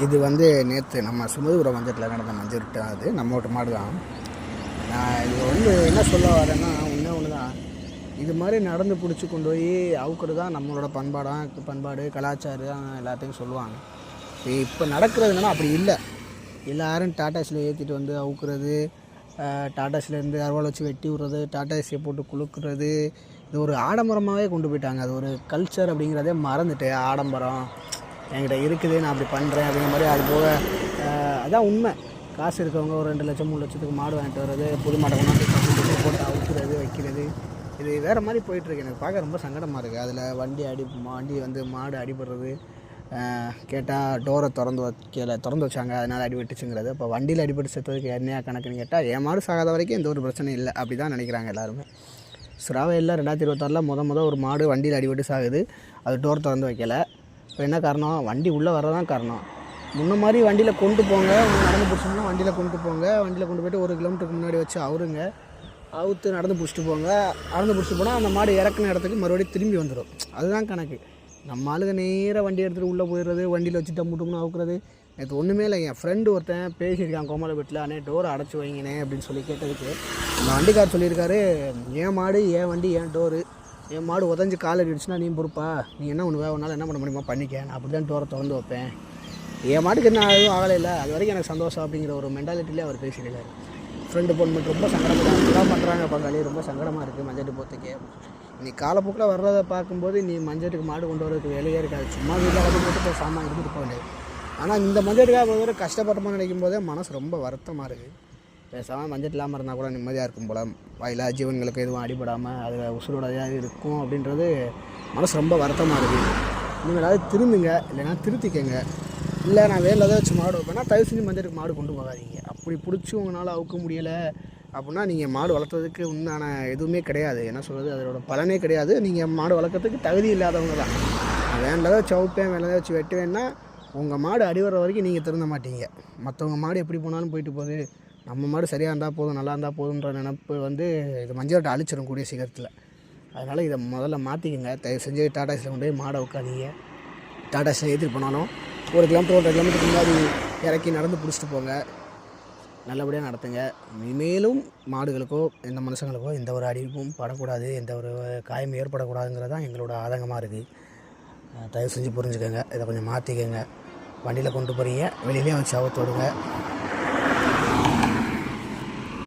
இது நேற்று நம்ம சுமதிபுரம் மஞ்சட்டில் நடந்த மஞ்சள் அது நம்ம வீட்டு மாடு தான். நான் இது என்ன சொல்ல வரேன்னா ஒன்று தான், இது மாதிரி நடந்து பிடிச்சி கொண்டு போய் அவுக்கிறது தான் நம்மளோட பண்பாடு கலாச்சாரம் எல்லாத்தையும் சொல்லுவாங்க. இப்போ நடக்கிறது என்னன்னா அப்படி இல்லை. எல்லோரும் டாட்டாஸில் ஏற்றிட்டு வந்து அவுக்கிறது, டாட்டாஸ்லேருந்து அறுவாலை வச்சு வெட்டி விடுறது, டாட்டாஸியை போட்டு குலுக்குறது, இது ஒரு ஆடம்பரமாகவே கொண்டு போயிட்டாங்க. அது ஒரு கல்ச்சர் அப்படிங்கிறதே மறந்துட்டு, ஆடம்பரம் என்கிட்ட இருக்குது நான் அப்படி பண்ணுறேன் அப்படிங்கிற மாதிரி. அது போக அதான் உண்மை, காசு இருக்கவங்க ஒரு 2 லட்சம் 3 லட்சத்துக்கு மாடு வாங்கிட்டு வர்றது, புது மாடை கொண்டாந்து போட்டு அவுக்கிறது வைக்கிறது, இது வேறு மாதிரி போயிட்டுருக்கு. எனக்கு பார்க்க ரொம்ப சங்கடமாக இருக்குது. அதில் வண்டி மாடு அடிபடுறது, கேட்டால் டோரை திறந்து வச்சாங்க அதனால் அடிபட்டுச்சுங்கிறது. இப்போ வண்டியில் அடிபட்டு செத்ததுக்கு என்னையா கணக்குன்னு கேட்டால், என் மாடு சாகாத வரைக்கும் எந்த ஒரு பிரச்சனையும் இல்லை அப்படி தான் நினைக்கிறாங்க எல்லாருமே. ஸ்ராவையில் 2026 ஒரு மாடு வண்டியில் அடிபட்டு சாகுது, அது டோர் திறந்து வைக்கலை. இப்போ என்ன காரணம்? வண்டி உள்ளே வர்றதான் காரணம். முன்ன மாதிரி வண்டியில் கொண்டு போங்க, நடந்து பிடிச்சோம்னா வண்டியில் கொண்டு போங்க, வண்டியில் கொண்டு போய்ட்டு 1 கிலோமீட்டருக்கு முன்னாடி வச்சு அவுத்து நடந்து பிடிச்சிட்டு போங்க. நடந்து பிடிச்சிட்டு போனால் அந்த மாடு இறக்குன இடத்துக்கு மறுபடியும் திரும்பி வந்துடும். அதுதான் கணக்கு. நம்ம ஆளுங்க நேராக வண்டி எடுத்துகிட்டு உள்ளே போயிடுறது, வண்டியில் வச்சு டம்முன்னு அவுக்குறது. நேற்று ஒன்றுமே இல்லை. என் ஃப்ரெண்டு ஒருத்தன் பேசியிருக்கான் கோமலப்பேட்டில், அண்ணே டோரை அடைச்சி வைங்கண்ணே அப்படின்னு சொல்லி கேட்டதுக்கு அந்த வண்டிக்கார் சொல்லியிருக்காரு, என் மாடு என் வண்டி என் டோரு, என் மாடு உதஞ்சி கால் அடிச்சுன்னா நீ பொறுப்பா, நீ என்ன பண்ணுவ, உன்னால் என்ன பண்ண முடியுமா பண்ணிக்க, நான் அப்படி தான் டோரை திறந்து வைப்பேன், என் மாட்டுக்கு என்ன எதுவும் ஆகலை இல்லை, அது வரைக்கும் எனக்கு சந்தோஷம் அப்படிங்கிற ஒரு மென்டாலிட்டிலே அவர் பேசியிருக்காரு. ஃப்ரெண்டு ஃபோன் பண்ணிட்டு ரொம்ப சங்கடமாக இதெல்லாம் பண்ணுறாங்க பங்காளி, ரொம்ப சங்கடமாக இருக்குது மஞ்சட்டு போகிறதுக்கே. நீ காலப்போக்கில் வர்றதை பார்க்கும்போது நீ மஞ்சட்டுக்கு மாடு கொண்டு வரதுக்கு வேலையே இருக்காது. சும்மா வீட்டில் கட்டி போட்டு போய் சாமான் எடுத்துகிட்டு போக வேண்டியது. ஆனால் இந்த மஞ்சட்டுக்காக போகிற கஷ்டப்பட்டமாக நினைக்கும் போதே மனசு ரொம்ப வருத்தமாக இருக்குது. பேசாமல் மஞ்சள் இல்லாமல் இருந்தால் கூட நிம்மதியாக இருக்கும் போல், வாயிலா ஜீவன்களுக்கு எதுவும் அடிபடாமல் அது உசுரோடையாக இருக்கும் அப்படின்றது மனசு ரொம்ப வருத்தமாக இருக்குது. நீங்கள் ஏதாவது திருந்துங்க, இல்லைன்னா திருத்திக்கங்க. இல்லை நான் வேறு ஏதாவது வச்சு மாடு வைப்பேன்னா தயவு செஞ்சு மஞ்சட்டுக்கு மாடு கொண்டு போகாதீங்க. அப்படி பிடிச்சி உங்களால் அவுக்க முடியலை அப்படின்னா நீங்கள் மாடு வளர்த்ததுக்கு உண்டான எதுவுமே கிடையாது. என்ன சொல்கிறது, அதோட பலனே கிடையாது. நீங்கள் மாடு வளர்க்குறதுக்கு தகுதி இல்லாதவங்க தான். நான் வேண்டதை வச்சு அவுப்பேன், வேண்டதை வச்சு வெட்டுவேன்னா உங்கள் மாடு அடி வர்ற வரைக்கும் நீங்கள் திருந்த மாட்டீங்க. மற்றவங்க மாடு எப்படி போனாலும் போயிட்டு போகுது, நம்ம மாடு சரியாக இருந்தால் போதும், நல்லா இருந்தால் போதுன்ற நினப்பு இது மஞ்சட்டை அழிச்சிடும் கூடிய சீக்கிரத்தில். அதனால் இதை முதல்ல மாற்றிக்கங்க. தயவு செஞ்சு டாட்டாஸில் கொண்டு போய் மாடை உட்காதீங்க. டாட்டாஸில் ஏற்றிட்டு போனாலும் 1 கிலோமீட்டர் 1.5 கிலோமீட்டருக்கு முன்னாடி இறக்கி நடந்து பிடிச்சிட்டு போங்க. நல்லபடியாக நடத்துங்க. இனிமேலும் மாடுகளுக்கோ எந்த மனுஷங்களுக்கோ எந்த ஒரு அடிப்பும் படக்கூடாது, எந்த ஒரு காயம் ஏற்படக்கூடாதுங்கிறது தான் எங்களோட ஆதங்கமாக இருக்குது. தயவு செஞ்சு புரிஞ்சுக்கோங்க. இதை கொஞ்சம் மாற்றிக்கங்க. வண்டியில் கொண்டு போகிறீங்க, வெளியிலே வச்சு அவுத்து விடுங்க.